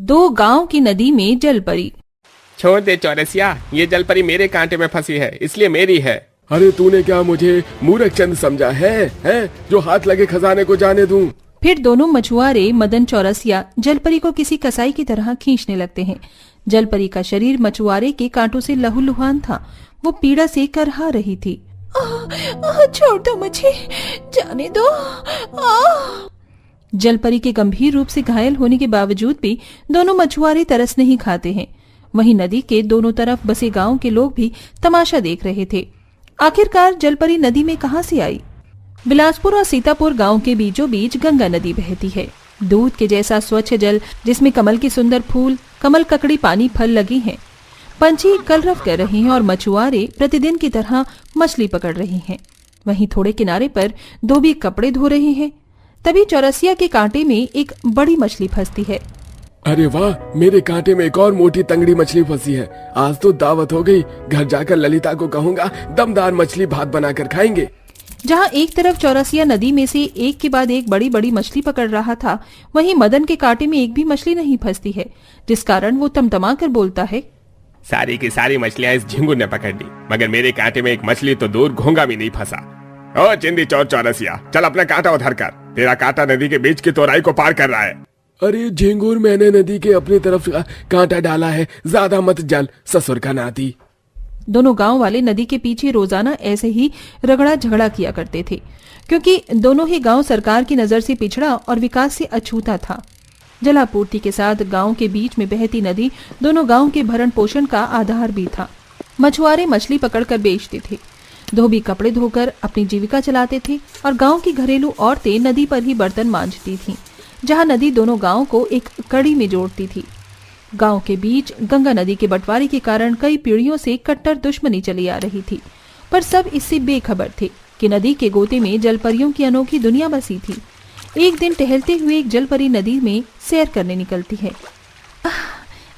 दो गांव की नदी में जलपरी। छोड़ दे चौरसिया, ये जलपरी मेरे कांटे में फंसी है, इसलिए मेरी है। अरे तूने क्या मुझे मूर्ख चंद समझा है जो हाथ लगे खजाने को जाने दूं। फिर दोनों मछुआरे मदन चौरसिया जलपरी को किसी कसाई की तरह खींचने लगते हैं। जलपरी का शरीर मछुआरे के कांटों से लहूलुहान था। वो पीड़ा से करहा रही थी। छोड़ दो मुझे, जाने दो। जलपरी के गंभीर रूप से घायल होने के बावजूद भी दोनों मछुआरे तरस नहीं खाते हैं। वहीं नदी के दोनों तरफ बसे गांव के लोग भी तमाशा देख रहे थे। आखिरकार जलपरी नदी में कहां से आई? बिलासपुर और सीतापुर गांव के बीचों बीच गंगा नदी बहती है। दूध के जैसा स्वच्छ जल, जिसमें कमल के सुंदर फूल, कमल ककड़ी पानी फल लगे हैं। पंछी कलरव कर रहे हैं और मछुआरे प्रतिदिन की तरह मछली पकड़ रहे हैं। वहीं थोड़े किनारे पर धोबी कपड़े धो रहे हैं। तभी चौरसिया के कांटे में एक बड़ी मछली फंसती है। अरे वाह, मेरे कांटे में एक और मोटी तंगड़ी मछली फंसी है। आज तो दावत हो गई। घर जाकर ललिता को कहूँगा, दमदार मछली भात बनाकर खाएंगे। जहाँ एक तरफ चौरसिया नदी में से एक के बाद एक बड़ी बड़ी मछली पकड़ रहा था, वहीं मदन के कांटे में एक भी मछली नहीं फंसती है, जिस कारण वो तमतमा कर बोलता है, सारी की सारी मछलियां इस झिंगुर ने पकड़ ली, मगर मेरे कांटे में एक मछली तो दूर घोंगा भी नहीं फंसा। ओ चिंदी चौर चौरसिया, चल अपना कांटा उधर कर, तेरा कांटा नदी के बीच की तोराई को पार कर रहा है। अरे झिंगुर, मैंने नदी के अपनी तरफ कांटा डाला है, ज्यादा मत जल, ससुर का नाती। दोनों गांव वाले नदी के पीछे रोजाना ऐसे ही रगड़ा झगड़ा किया करते थे, क्योंकि दोनों ही गांव सरकार की नजर से पिछड़ा और विकास से अछूता था। जलापूर्ति के साथ गांव के बीच में बहती नदी दोनों गांव के भरण पोषण का आधार भी था। मछुआरे मछली पकड़कर बेचते थे, धोबी कपड़े धोकर अपनी जीविका चलाते थे और गांव की घरेलू औरतें नदी पर ही बर्तन मांजती थीं, जहां नदी दोनों गांव को एक कड़ी में जोड़ती थी। गांव के बीच गंगा नदी के बंटवारे के कारण कई पीढ़ियों से कट्टर दुश्मनी चली आ रही थी, पर सब इससे बेखबर थे कि नदी के गोते में जलपरियों की अनोखी दुनिया बसी थी। एक दिन टहलते हुए एक जलपरी नदी में सैर करने निकलती है।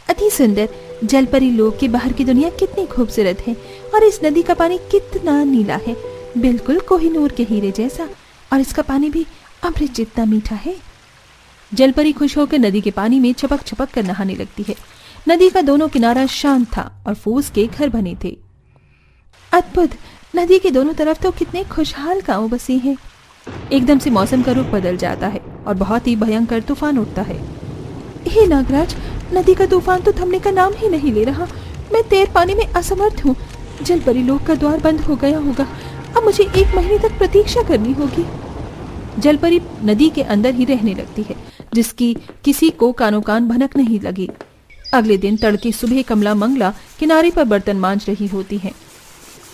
अति सुंदर जलपरी लोग के बाहर की दुनिया कितनी खूबसूरत है और इस नदी का पानी कितना नीला है, बिल्कुल कोहिनूर के हीरे जैसा, और इसका पानी भी अमृत जितना मीठा है। जलपरी खुश होकर नदी के पानी में छपक छपक कर नहाने लगती है। नदी का दोनों किनारा शांत था और फूस के घर बने थे। अद्भुत, नदी के दोनों तरफ तो कितने खुशहाल गांव बसे हैं। एकदम से मौसम का रुख बदल जाता है और बहुत ही भयंकर तूफान उठता है। हे नागराज, नदी का तूफान तो थमने का नाम ही नहीं ले रहा। मैं तैर पाने में असमर्थ हूँ। जलपरी लोग का द्वार बंद हो गया होगा। अब मुझे 1 महीने तक प्रतीक्षा करनी होगी। जलपरी नदी के अंदर ही रहने लगती है, जिसकी किसी को कानो कान भनक नहीं लगी। अगले दिन तड़के सुबह कमला मंगला किनारे पर बर्तन मांज रही होती है।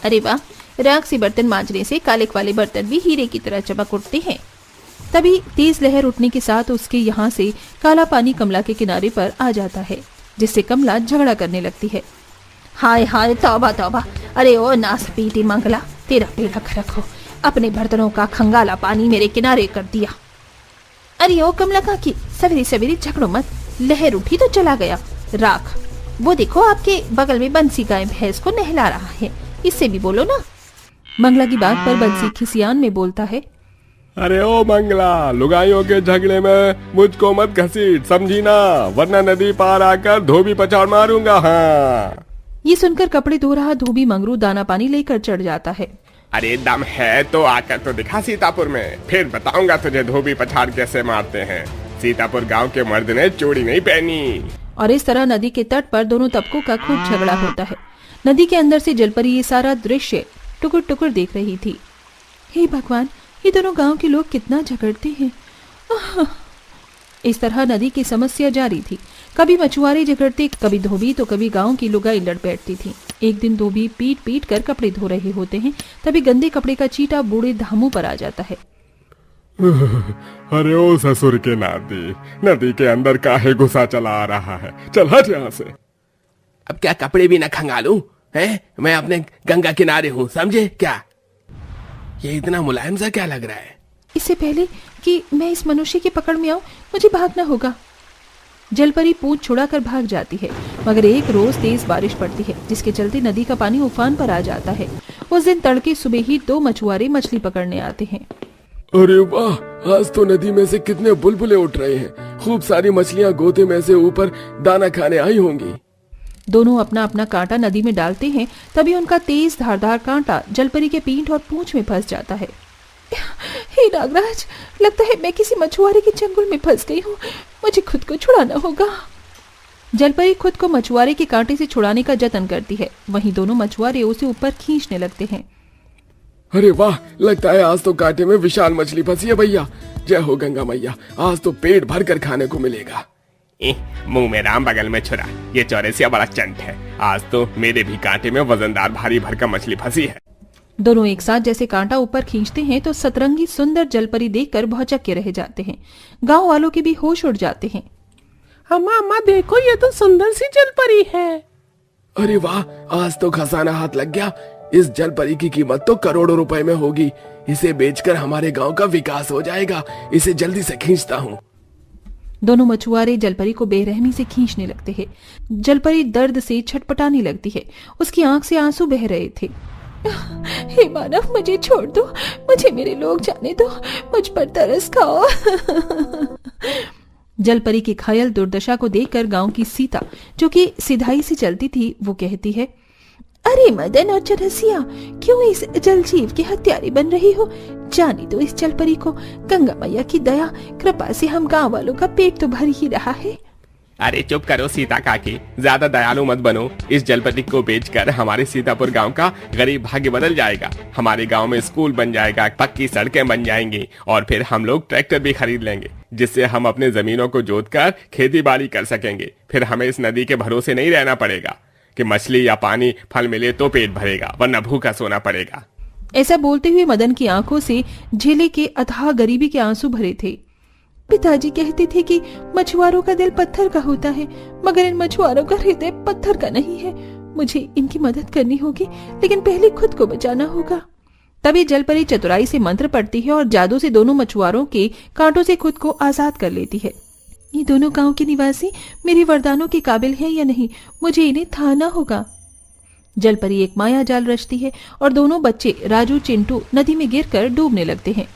अरे वाह, राख से बर्तन मांजने से काले वाले बर्तन भी हीरे की तरह चमक उठते हैं। तभी तेज लहर उठने के साथ उसके यहाँ से काला पानी कमला के किनारे पर आ जाता है, जिससे कमला झगड़ा करने लगती है। हाय हाय, तौबा तौबा, अरे ओ नासपीटी मंगला, तेरा पेड़ रखो, अपने बर्तनों का खंगाला पानी मेरे किनारे कर दिया। अरे ओ कमला काकी, सवेरे सवेरे झगड़ो मत, लहर उठी तो चला गया राख। वो देखो आपके बगल में बंसी गाय भैंस को नहला रहा है, इससे भी बोलो ना। मंगला की बात पर बंसी खिसियान में बोलता है, अरे ओ मंगला, लुगाइयों के झगड़े में मुझको मत घसीट, समझी ना, वरना नदी पार आकर धोबी पछाड़ मारूंगा। हाँ। ये सुनकर कपड़े धो रहा धोबी मंगरू दाना पानी लेकर चढ़ जाता है। अरे दम है तो आकर तो दिखा सीतापुर में, फिर बताऊंगा तुझे धोबी पछाड़ कैसे मारते हैं। सीतापुर गांव के मर्द ने चूड़ी नहीं पहनी। और इस तरह नदी के तट पर दोनों तबकों का खूब झगड़ा होता है। नदी के अंदर से जलपरी ये सारा दृश्य टुकुर टुकुर देख रही थी। हे भगवान, ये दोनों गांव के लोग कितना झगड़ते हैं। इस तरह नदी की समस्या जारी थी। कभी मछुआरे झगड़ते, कभी धोबी, तो कभी गांव की लुगाई लड़ बैठती थी। एक दिन धोबी पीट पीट कर कपड़े धो रहे होते हैं, तभी गंदे कपड़े का चीटा बूढ़े धामों पर आ जाता है। अरे ओ ससुर के नाती, नदी के अंदर काहे घुसा चला आ रहा है, चल हट यहाँ से। अब क्या कपड़े भी न खंगालूं? हैं? मैं अपने गंगा किनारे हूँ, समझे क्या? ये इतना मुलायम सा क्या लग रहा है? इससे पहले कि मैं इस मनुष्य की पकड़ में आऊं, मुझे भागना होगा। जलपरी पूंछ छुड़ाकर भाग जाती है, मगर एक रोज तेज बारिश पड़ती है, जिसके चलते नदी का पानी उफान पर आ जाता है। उस दिन तड़के सुबह ही 2 मछुआरे मछली पकड़ने आते हैं। अरे वाह, आज तो नदी में से कितने बुलबुले उठ रहे हैं। खूब सारी मछलियाँ गोते में से ऊपर दाना खाने आई होंगी। दोनों अपना अपना कांटा नदी में डालते हैं, तभी उनका तेज धारदार कांटा जलपरी के पीठ और पूंछ में फंस जाता है। हे नागराज, लगता है मैं किसी मछुआरे के चंगुल में फंस गई हूँ। मुझे खुद को छुड़ाना होगा। जलपरी खुद को मछुआरे के कांटे से छुड़ाने का जतन करती है, वहीं दोनों मछुआरे उसे ऊपर खींचने लगते हैं। अरे वाह, लगता है आज तो कांटे में विशाल मछली फंसी है भैया। जय हो गंगा मैया, आज तो पेट भर कर खाने को मिलेगा। मुंह में राम बगल में छुरा, ये चौरसिया बड़ा चंट है। आज तो मेरे भी कांटे में वजनदार भारी भरकम मछली फंसी है। दोनों एक साथ जैसे कांटा ऊपर खींचते हैं तो सतरंगी सुंदर जलपरी देखकर भौचक के रह जाते हैं। गांव वालों के भी होश उड़ जाते हैं। अम्मा अम्मा देखो, ये तो सुंदर सी जलपरी है। अरे वाह, आज तो खजाना हाथ लग गया। इस जलपरी की कीमत तो करोड़ों रुपए में होगी। इसे बेचकर हमारे गांव का विकास हो जाएगा। इसे जल्दी से खींचता हूँ। दोनों मछुआरे जलपरी को बेरहमी से खींचने लगते हैं। जलपरी दर्द से छटपटाने लगती है। उसकी आंख से आंसू बह रहे थे। हे मानव, मुझे छोड़ दो, मुझे मेरे लोग जाने दो, मुझ पर तरस खाओ। जलपरी की घायल दुर्दशा को देखकर गांव की सीता, जो कि सिधाई से चलती थी, वो कहती है, अरे मदन और चौरसिया, क्यों इस जल जीव के हत्यारे बन रही हो? जाने दो इस जलपरी को। गंगा मैया की दया कृपा से हम गांव वालों का पेट तो भर ही रहा है। अरे चुप करो सीता काकी, ज्यादा दयालु मत बनो। इस जलपरी को बेचकर हमारे सीतापुर गांव का गरीब भाग्य बदल जाएगा। हमारे गांव में स्कूल बन जाएगा, पक्की सड़कें बन जाएंगी और फिर हम लोग ट्रैक्टर भी खरीद लेंगे, जिससे हम अपने जमीनों को जोतकर खेती बाड़ी कर सकेंगे। फिर हमें इस नदी के भरोसे नहीं रहना पड़ेगा कि मछली या पानी फल मिले तो पेट भरेगा, वरना भूखा सोना पड़ेगा। ऐसा बोलते हुए मदन की आंखों से झेले के अथाह गरीबी के आंसू भरे थे। पिताजी कहते थे कि मछुआरों का दिल पत्थर का होता है, मगर इन मछुआरों का हृदय पत्थर का नहीं है। मुझे इनकी मदद करनी होगी, लेकिन पहले खुद को बचाना होगा। तभी जलपरी चतुराई से मंत्र पढ़ती है और जादू से दोनों मछुआरों के कांटों से खुद को आजाद कर लेती है। ये दोनों गांव के निवासी मेरे वरदानों के काबिल हैं या नहीं, मुझे इन्हें थाना होगा। जलपरी एक माया जाल रचती है और दोनों बच्चे राजू चिंटू नदी में गिरकर डूबने लगते हैं।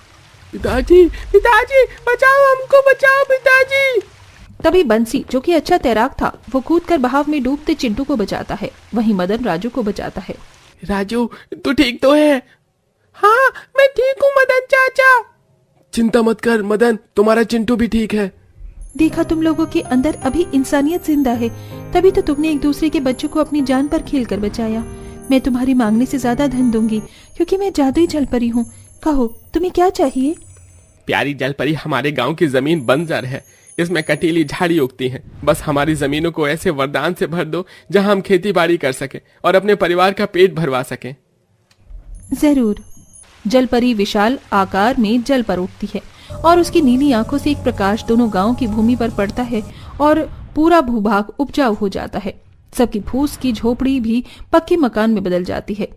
पिताजी, पिताजी, बचाओ हमको, बचाओ पिताजी। तभी बंसी, जो कि अच्छा तैराक था, वो कूदकर बहाव में डूबते चिंटू को बचाता है। वहीं मदन राजू को बचाता है। राजू, तू ठीक तो है? हाँ, मैं ठीक हूँ मदन चाचा। चिंता मत कर मदन, तुम्हारा चिंटू भी ठीक है। देखा, तुम लोगों के अंदर अभी इंसानियत जिंदा है, तभी तो तुमने एक दूसरे के बच्चों को अपनी जान पर खेलकर बचाया। मैं तुम्हारी मांगने से ज्यादा धन दूंगी, क्योंकि मैं जादुई जलपरी हूँ। कहो, तुम्हें क्या चाहिए? प्यारी जलपरी, हमारे गांव की जमीन बंजर है, इसमें कटीली झाड़ी उगती है। बस हमारी जमीनों को ऐसे वरदान से भर दो जहां हम खेती बाड़ी कर सके और अपने परिवार का पेट भरवा सके। जरूर। जलपरी विशाल आकार में जल पर उठती है और उसकी नीली आंखों से एक प्रकाश दोनों गांव की भूमि पर पड़ता है और पूरा भूभाग उपजाऊ हो जाता है। सबकी फूस की झोपड़ी भी पक्के मकान में बदल जाती है।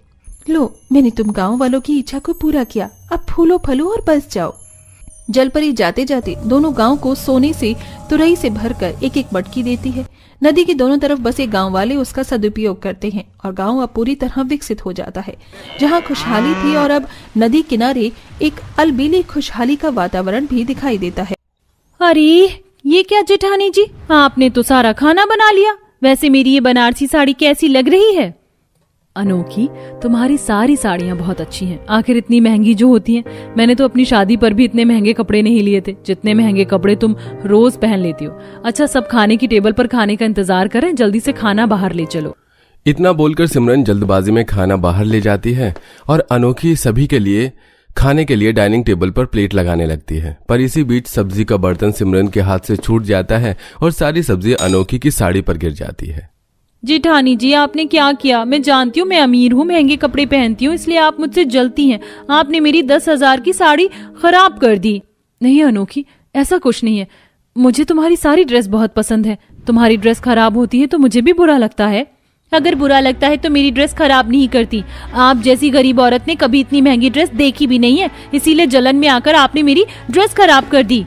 लो, मैंने तुम गांव वालों की इच्छा को पूरा किया, अब फूलो फलो और बस जाओ। जलपरी जाते जाते दोनों गांव को सोने से तुरई से भरकर एक एक मटकी देती है। नदी के दोनों तरफ बसे गांव वाले उसका सदुपयोग करते हैं और गांव अब पूरी तरह विकसित हो जाता है। जहां खुशहाली थी और अब नदी किनारे एक अलबेली खुशहाली का वातावरण भी दिखाई देता है। अरे ये क्या जेठानी जी, आपने तो सारा खाना बना लिया। वैसे मेरी ये बनारसी साड़ी कैसी लग रही है? अनोखी, तुम्हारी सारी साड़ियाँ बहुत अच्छी हैं। आखिर इतनी महंगी जो होती हैं। मैंने तो अपनी शादी पर भी इतने महंगे कपड़े नहीं लिए थे जितने महंगे कपड़े तुम रोज पहन लेती हो। अच्छा, सब खाने की टेबल पर खाने का इंतजार करें, जल्दी से खाना बाहर ले चलो। इतना बोलकर सिमरन जल्दबाजी में खाना बाहर ले जाती है और अनोखी सभी के लिए खाने के लिए डाइनिंग टेबल पर प्लेट लगाने लगती है। पर इसी बीच सब्जी का बर्तन सिमरन के हाथ से छूट जाता है और सारी सब्जी अनोखी की साड़ी पर गिर जाती है। जेठानी जी, आपने क्या किया? मैं जानती हूँ मैं अमीर हूँ, महंगे कपड़े पहनती हूँ, इसलिए आप मुझसे जलती हैं। आपने मेरी 10,000 की साड़ी खराब कर दी। नहीं अनोखी, ऐसा कुछ नहीं है। मुझे तुम्हारी सारी ड्रेस बहुत पसंद है। तुम्हारी ड्रेस खराब होती है तो मुझे भी बुरा लगता है। अगर बुरा लगता है तो मेरी ड्रेस खराब नहीं करती। आप जैसी गरीब औरत ने कभी इतनी महंगी ड्रेस देखी भी नहीं है, इसीलिए जलन में आकर आपने मेरी ड्रेस खराब कर दी।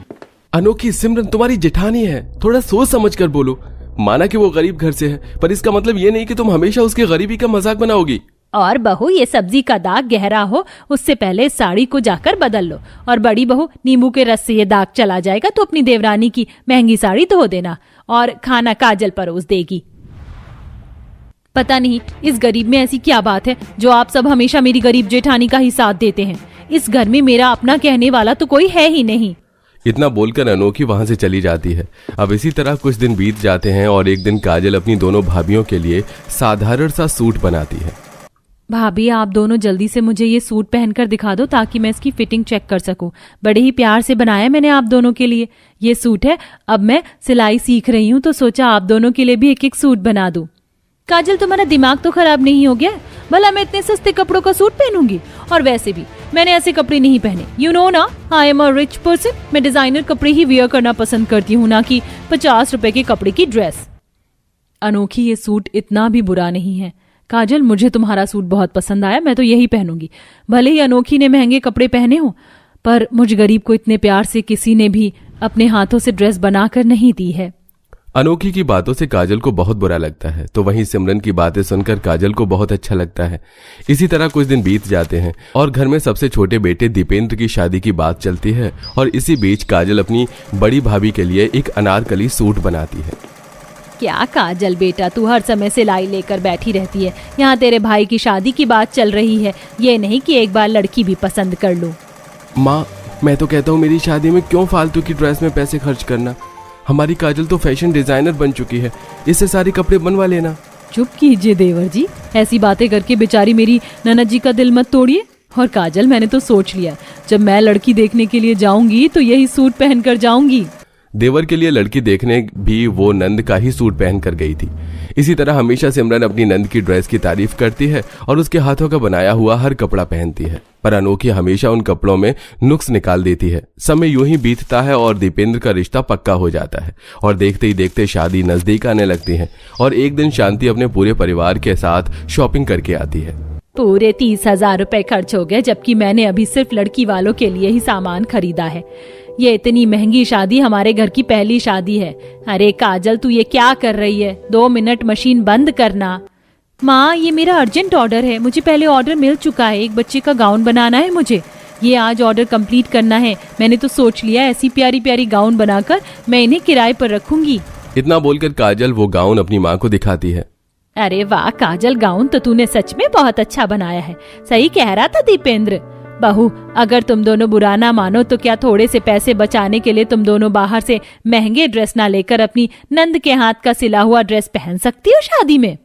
अनोखी, सिमरन तुम्हारी जेठानी है, थोड़ा सोच समझ कर बोलो। माना कि वो गरीब घर से है, पर इसका मतलब ये नहीं कि तुम हमेशा उसकी गरीबी का मजाक बनाओगी। और बहू, ये सब्जी का दाग गहरा हो उससे पहले इस साड़ी को जाकर बदल लो। और बड़ी बहू, नींबू के रस से ये दाग चला जाएगा तो अपनी देवरानी की महंगी साड़ी धो देना और खाना काजल परोस देगी। पता नहीं इस गरीब में ऐसी क्या बात है जो आप सब हमेशा मेरी गरीब जेठानी का ही साथ देते हैं। इस घर में मेरा अपना कहने वाला तो कोई है ही नहीं। इतना बोलकर अनोखी वहां से चली जाती है। अब इसी तरह कुछ दिन बीत जाते हैं और एक दिन काजल अपनी दोनों भाभियों के लिए साधारण सा सूट बनाती है। भाभी, आप दोनों जल्दी से मुझे ये सूट पहनकर दिखा दो ताकि मैं इसकी फिटिंग चेक कर सकूं। बड़े ही प्यार से बनाया मैंने आप दोनों के लिए ये सूट है। अब मैं सिलाई सीख रही हूँ तो सोचा आप दोनों के लिए भी एक एक सूट बना दूं। काजल, तुम्हारा दिमाग तो खराब नहीं हो गया? भला मैं इतने सस्ते कपड़ों का सूट पहनूंगी? और वैसे भी मैंने ऐसे कपड़े नहीं पहने। यू नो ना, I am a rich person. मैं डिजाइनर कपड़े ही वियर करना पसंद करती हूँ, ना कि 50 रुपए के कपड़े की ड्रेस। अनोखी, ये सूट इतना भी बुरा नहीं है। काजल, मुझे तुम्हारा सूट बहुत पसंद आया, मैं तो यही पहनूंगी। भले ही अनोखी ने महंगे कपड़े पहने हो, पर मुझ गरीब को इतने प्यार से किसी ने भी अपने हाथों से ड्रेस बनाकर नहीं दी है। अनोखी की बातों से काजल को बहुत बुरा लगता है, तो वहीं सिमरन की बातें सुनकर काजल को बहुत अच्छा लगता है। इसी तरह कुछ दिन बीत जाते हैं और घर में सबसे छोटे बेटे दीपेंद्र की शादी की बात चलती है और इसी बीच काजल अपनी बड़ी भाभी के लिए एक अनारकली सूट बनाती है। क्या काजल बेटा, तू हर समय सिलाई लेकर बैठी रहती है। यहाँ तेरे भाई की शादी की बात चल रही है, ये नहीं कि एक बार लड़की भी पसंद कर लो। माँ, मैं तो कहता हूँ मेरी शादी में क्यों फालतू की ड्रेस में पैसे खर्च करना। हमारी काजल तो फैशन डिजाइनर बन चुकी है, इससे सारे कपड़े बनवा लेना। चुप कीजिए देवर जी, ऐसी बातें करके बेचारी मेरी ननद जी का दिल मत तोड़िए। और काजल, मैंने तो सोच लिया, जब मैं लड़की देखने के लिए जाऊंगी तो यही सूट पहनकर जाऊंगी। देवर के लिए लड़की देखने भी वो नंद का ही सूट पहन कर गई थी। इसी तरह हमेशा सिमरन अपनी नंद की ड्रेस की तारीफ करती है और उसके हाथों का बनाया हुआ हर कपड़ा पहनती है, पर अनोखी हमेशा उन कपड़ों में नुक्स निकाल देती है। समय यूं ही बीतता है और दीपेंद्र का रिश्ता पक्का हो जाता है और देखते ही देखते शादी नजदीक आने लगती है। और एक दिन शांति अपने पूरे परिवार के साथ शॉपिंग करके आती है। पूरे 30,000 रुपए खर्च हो गए, जबकि मैंने अभी सिर्फ लड़की वालों के लिए ही सामान खरीदा है। ये इतनी महंगी शादी हमारे घर की पहली शादी है। अरे काजल, तू ये क्या कर रही है? 2 मिनट मशीन बंद करना। माँ, ये मेरा अर्जेंट ऑर्डर है, मुझे पहले ऑर्डर मिल चुका है। एक बच्चे का गाउन बनाना है मुझे, ये आज ऑर्डर कंप्लीट करना है। मैंने तो सोच लिया ऐसी प्यारी प्यारी गाउन बनाकर मैं इन्हें किराए पर रखूंगी। इतना बोलकर काजल वो गाउन अपनी माँ को दिखाती है। अरे वाह काजल, गाउन तो तूने सच में बहुत अच्छा बनाया है। सही कह रहा था दीपेंद्र। बहू, अगर तुम दोनों बुरा ना मानो तो क्या थोड़े से पैसे बचाने के लिए तुम दोनों बाहर से महंगे ड्रेस ना लेकर अपनी नंद के हाथ का सिला हुआ ड्रेस पहन सकती हो शादी में?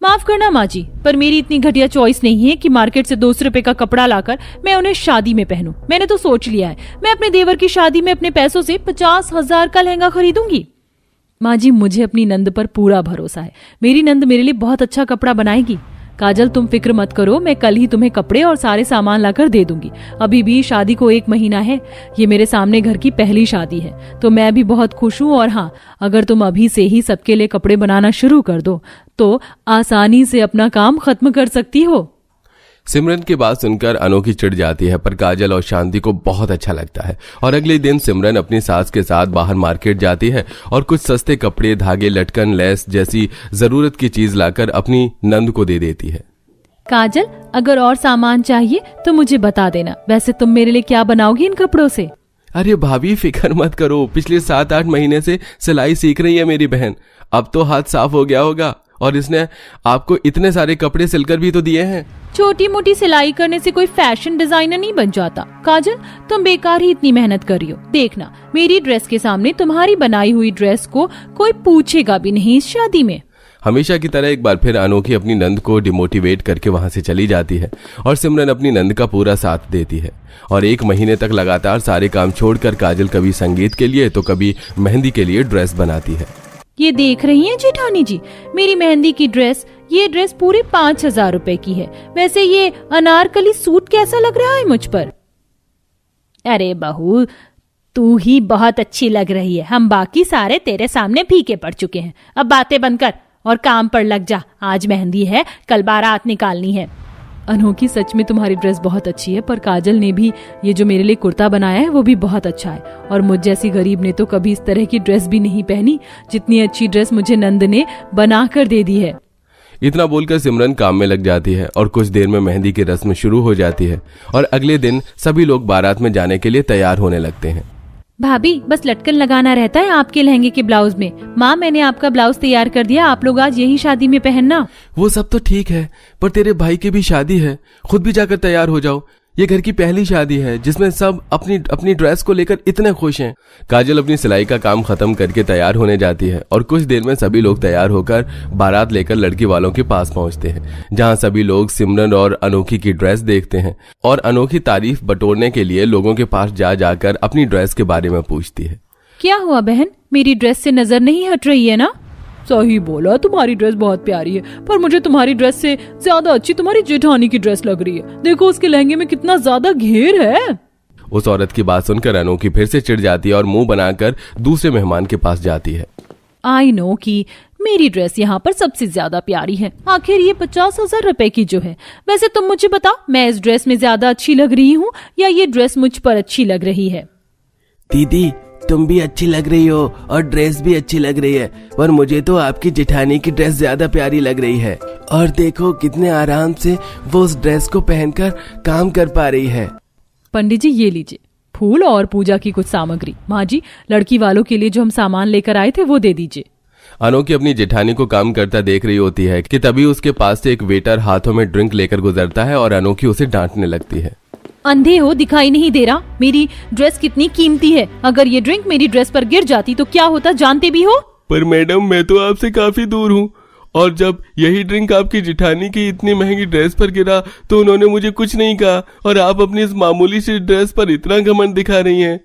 माफ करना माँ जी, पर मेरी इतनी घटिया चॉइस नहीं है कि मार्केट से 200 रुपए का कपड़ा लाकर मैं उन्हें शादी में पहनूं। मैंने तो सोच लिया है, मैं अपने देवर की शादी में अपने पैसों से 50,000 का लहंगा खरीदूंगी। माँ जी, मुझे अपनी नंद पर पूरा भरोसा है। मेरी नंद मेरे लिए बहुत अच्छा कपड़ा बनाएगी। काजल, तुम फिक्र मत करो, मैं कल ही तुम्हें कपड़े और सारे सामान लाकर दे दूंगी। अभी भी शादी को 1 महीना है। ये मेरे सामने घर की पहली शादी है, तो मैं भी बहुत खुश हूँ। और हाँ, अगर तुम अभी से ही सबके लिए कपड़े बनाना शुरू कर दो तो आसानी से अपना काम खत्म कर सकती हो। सिमरन की बात सुनकर अनोखी चिढ़ जाती है, पर काजल और शांति को बहुत अच्छा लगता है। और अगले दिन सिमरन अपनी सास के साथ बाहर मार्केट जाती है और कुछ सस्ते कपड़े, धागे, लटकन, लेस जैसी जरूरत की चीज लाकर अपनी नंद को दे देती है। काजल, अगर और सामान चाहिए तो मुझे बता देना। वैसे तुम मेरे लिए क्या बनाओगी इन कपड़ों से? अरे भाभी, फिक्र मत करो, पिछले 7-8 महीने से सिलाई सीख रही है मेरी बहन। अब तो हाथ साफ हो गया होगा और इसने आपको इतने सारे कपड़े सिलकर भी तो दिए हैं। छोटी मोटी सिलाई करने से कोई फैशन डिजाइनर नहीं बन जाता। काजल, तुम बेकार ही इतनी मेहनत कर रही हो। देखना, मेरी ड्रेस के सामने तुम्हारी बनाई हुई ड्रेस को कोई पूछेगा भी नहीं इस शादी में। हमेशा की तरह एक बार फिर अनोखी अपनी नंद को डिमोटिवेट करके वहां से चली जाती है और सिमरन अपनी नंद का पूरा साथ देती है। और 1 महीने तक लगातार सारे काम छोड़कर काजल कभी संगीत के लिए तो कभी मेहंदी के लिए ड्रेस बनाती है। ये देख रही हैं जेठानी जी, मेरी मेहंदी की ड्रेस। ये ड्रेस पूरे 5,000 रुपए की है। वैसे ये अनारकली सूट कैसा लग रहा है मुझ पर? अरे बहू, तू ही बहुत अच्छी लग रही है। हम बाकी सारे तेरे सामने फीके पड़ चुके हैं। अब बातें बंद कर और काम पर लग जा। आज मेहंदी है, कल बारात निकालनी है। अनोखी, सच में तुम्हारी ड्रेस बहुत अच्छी है, पर काजल ने भी ये जो मेरे लिए कुर्ता बनाया है वो भी बहुत अच्छा है। और मुझ जैसी गरीब ने तो कभी इस तरह की ड्रेस भी नहीं पहनी जितनी अच्छी ड्रेस मुझे नंद ने बना कर दे दी है। इतना बोलकर सिमरन काम में लग जाती है और कुछ देर में मेहंदी की रस्म शुरू हो जाती है और अगले दिन सभी लोग बारात में जाने के लिए तैयार होने लगते हैं। भाभी बस लटकन लगाना रहता है आपके लहंगे के ब्लाउज में। माँ मैंने आपका ब्लाउज तैयार कर दिया, आप लोग आज यही शादी में पहनना। वो सब तो ठीक है, पर तेरे भाई की भी शादी है, खुद भी जाकर तैयार हो जाओ। ये घर की पहली शादी है जिसमें सब अपनी अपनी ड्रेस को लेकर इतने खुश हैं। काजल अपनी सिलाई का काम खत्म करके तैयार होने जाती है और कुछ देर में सभी लोग तैयार होकर बारात लेकर लड़की वालों के पास पहुंचते हैं, जहां सभी लोग सिमरन और अनोखी की ड्रेस देखते हैं और अनोखी तारीफ बटोरने के लिए लोगों के पास जाकर अपनी ड्रेस के बारे में पूछती है। क्या हुआ बहन, मेरी ड्रेस से नजर नहीं हट रही है ना? सही बोला, तुम्हारी ड्रेस बहुत प्यारी है, पर मुझे तुम्हारी ड्रेस से ज्यादा अच्छी तुम्हारी जेठानी की ड्रेस लग रही है। देखो उसके लहंगे में कितना ज्यादा घेर है। उस औरत की बात सुनकर अनोखी फिर से चिढ़ जाती है और मुंह बनाकर दूसरे मेहमान के पास जाती है। आई नो कि मेरी ड्रेस यहाँ पर सबसे ज्यादा प्यारी है, आखिर ये 50,000 रुपए की जो है। वैसे तुम मुझे बताओ, मैं इस ड्रेस में ज्यादा अच्छी लग रही हूँ या ये ड्रेस मुझ पर अच्छी लग रही है? दीदी तुम भी अच्छी लग रही हो और ड्रेस भी अच्छी लग रही है, पर मुझे तो आपकी जेठानी की ड्रेस ज्यादा प्यारी लग रही है। और देखो कितने आराम से वो उस ड्रेस को पहनकर काम कर पा रही है। पंडित जी ये लीजिए फूल और पूजा की कुछ सामग्री। माँ जी लड़की वालों के लिए जो हम सामान लेकर आए थे वो दे दीजिए। अनोखी अपनी जेठानी को काम करता देख रही होती है कि तभी उसके पास से एक वेटर हाथों में ड्रिंक लेकर गुजरता है और अनोखी उसे डांटने लगती है। अंधे हो, दिखाई नहीं दे रहा? मेरी ड्रेस कितनी कीमती है, अगर ये ड्रिंक मेरी ड्रेस पर गिर जाती तो क्या होता जानते भी हो? पर मैडम मैं तो आपसे काफी दूर हूँ, और जब यही ड्रिंक आपकी जेठानी की इतनी महंगी ड्रेस पर गिरा तो उन्होंने मुझे कुछ नहीं कहा, और आप अपनी इस मामूली सी ड्रेस पर इतना घमंड दिखा रही हैं।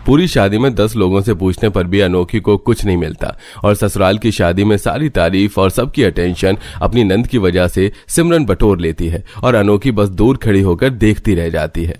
पूरी शादी में 10 लोगों से पूछने पर भी अनोखी को कुछ नहीं मिलता और ससुराल की शादी में सारी तारीफ और सबकी अटेंशन अपनी नंद की वजह से सिमरन बटोर लेती है और अनोखी बस दूर खड़ी होकर देखती रह जाती है।